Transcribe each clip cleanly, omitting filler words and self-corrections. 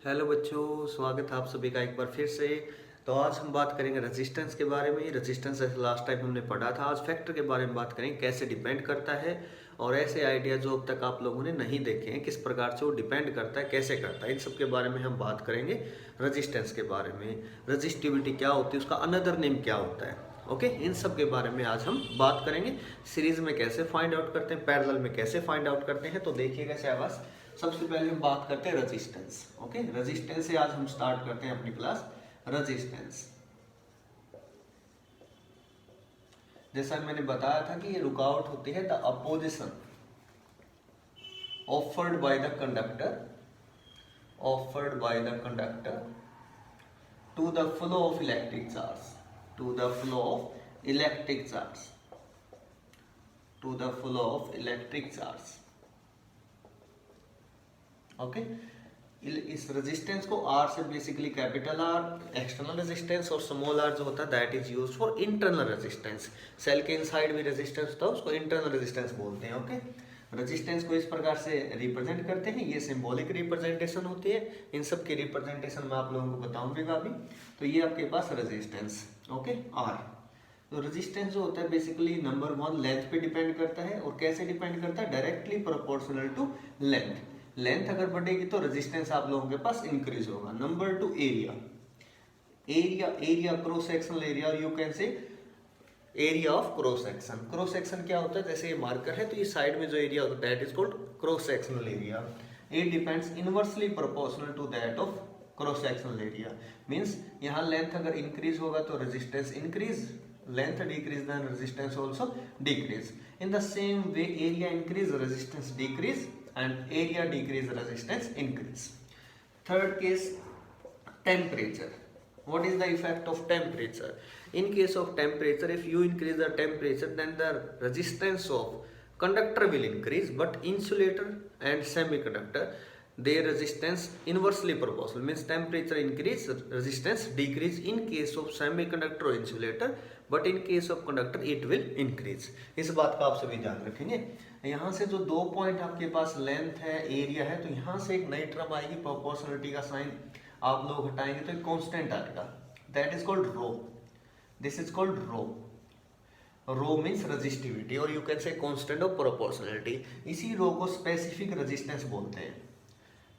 Hello बच्चों, स्वागत है आप सभी का एक बार फिर से। तो आज हम बात करेंगे रेजिस्टेंस के बारे में। रेजिस्टेंस लास्ट टाइम हमने पढ़ा था। आज फैक्टर के बारे में बात करेंगे, कैसे डिपेंड करता है और ऐसे आइडिया जो अब तक आप लोगों ने नहीं देखे हैं, किस प्रकार से वो डिपेंड करता है, कैसे करता है, इन सब के बारे में हम बात करेंगे। रेजिस्टेंस के बारे में, रजिस्टिविटी क्या होती है, उसका अनदर नेम क्या होता है, ओके इन सब के बारे में आज हम बात करेंगे। सीरीज में कैसे फाइंड आउट करते हैं, पैरेलल में कैसे फाइंड आउट करते हैं। तो देखिएगा शाबाश, सबसे पहले हम बात करते हैं रेजिस्टेंस। ओके, रेजिस्टेंस से आज हम स्टार्ट करते हैं अपनी क्लास। रेजिस्टेंस, जैसा मैंने बताया था कि ये रुकावट होती है the opposition offered by the conductor, offered by the conductor to the flow of electric charge, to the flow of electric charge, to the flow of electric charge. Okay, इस रेजिस्टेंस को आर से basically capital R external resistance और small R जो होता है that is used for internal resistance. Cell के inside भी resistance होता है, उसको इंटरनल रेजिस्टेंस बोलते हैं। ओके, रेजिस्टेंस को इस प्रकार से रिप्रेजेंट करते हैं। ये सिंबॉलिक रिप्रेजेंटेशन होती है। इन सब की रिप्रेजेंटेशन मैं आप लोगों को बताऊंगा अभी। तो ये आपके पास रेजिस्टेंस, ओके आर। तो रेजिस्टेंस जो होता है बेसिकली नंबर वन लेंथ पे डिपेंड करता है। और कैसे डिपेंड करता है? Directly proportional to length. Length अगर बढ़ेगी तो रेजिस्टेंस आप लोगों के पास इंक्रीज होगा। Number two area, area cross sectional area, और you can say area of cross section. Cross section क्या होता है? जैसे ये मार्कर है तो ये साइड में जो एरिया होता है that is called cross sectional area. It depends inversely proportional to that of cross sectional area. Means यहाँ लेंथ अगर इंक्रीज होगा तो resistance increase, length decrease then resistance also decrease. In the same way area increase resistance decrease and area decrease, resistance increase. Third case, temperature. What is the effect of temperature? In case of temperature, if you increase the temperature, then the resistance of conductor will increase, but insulator and semiconductor, their resistance inversely proportional, means temperature increase, resistance decrease in case of semiconductor or insulator, but in case of conductor it will increase. इस बात का आप सभी ध्यान रखेंगे। यहाँ से जो दो पॉइंट आपके पास लेंथ है, एरिया है, तो यहाँ से एक नई टर्म आएगी, प्रोपोर्शनलिटी का साइन आप लोग हटाएंगे तो एक कांस्टेंट आएगा, that is called rho. This is called rho. Rho means resistivity, और you can say constant of proportionality. इसी रो को स्पेसिफिक रेजिस्टेंस बोलते हैं।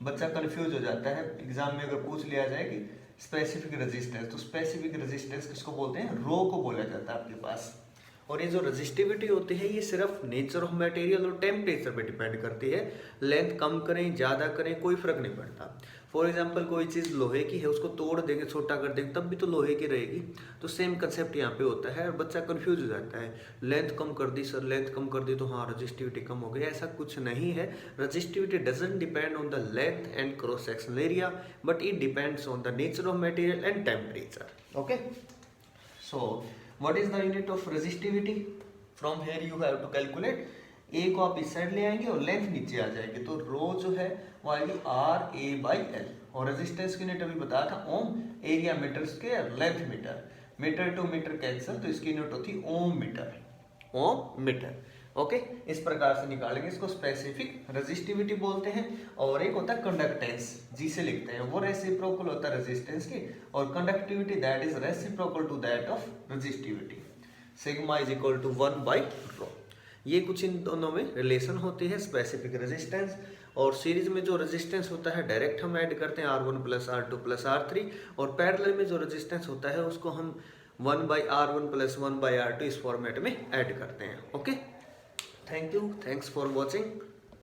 बच्चा कंफ्यूज हो जाता है, एग्जाम में अगर पूछ लिया जाए कि स्पेसिफिक रेजिस्टेंस, तो स्पेसिफिक रेजिस्टेंस किसको बोलते हैं? रो को बोला जाता है आपके पास। और ये जो रेजिस्टिविटी होती है ये सिर्फ नेचर ऑफ मटेरियल और टेम्परेचर पे डिपेंड करती है। लेंथ कम करें ज़्यादा करें कोई फर्क नहीं पड़ता। फॉर एग्जांपल कोई चीज़ लोहे की है, उसको तोड़ देंगे, छोटा कर देंगे, तब भी तो लोहे की रहेगी। तो सेम कंसेप्ट यहाँ पे होता है और बच्चा कंफ्यूज हो जाता है। लेंथ कम कर दी सर, लेंथ कम कर दी तो हाँ रजिस्टिविटी कम हो गई, ऐसा कुछ नहीं है। Resistivity doesn't depend on the length and cross sectional area, but it depends on the nature of material and temperature. Okay, so what is the unit of resistivity? From here you have to calculate। a को आप इस side ले आएंगे और length नीचे आ जाएगी, तो रो जो है वो आएगी आर ए बाई एल। और रेजिस्टेंस की यूनिट अभी बताया था ohm, area metre square, length metre, metre to metre cancel, तो इसकी यूनिट होती है ohm metre, ohm metre. Okay, इस प्रकार से निकालेंगे इसको। स्पेसिफिक रेजिस्टिविटी बोलते हैं। और एक होता है कंडक्टेंस, जी से लिखते हैं, वो रेसिप्रोकल होता है रेजिस्टेंस की, और conductivity that is reciprocal to that of resistivity. Sigma is equal to 1/ρ। ये कुछ इन दोनों में रिलेशन होती है, स्पेसिफिक रेजिस्टेंस। और सीरीज में जो रेजिस्टेंस होता है डायरेक्ट हम ऐड करते हैं R1 + R2 + R3, और पैरेलल में जो रेजिस्टेंस होता है उसको हम 1/R1 + 1/R2 इस फॉर्मेट में ऐड करते हैं। Okay, thank you, thanks for watching.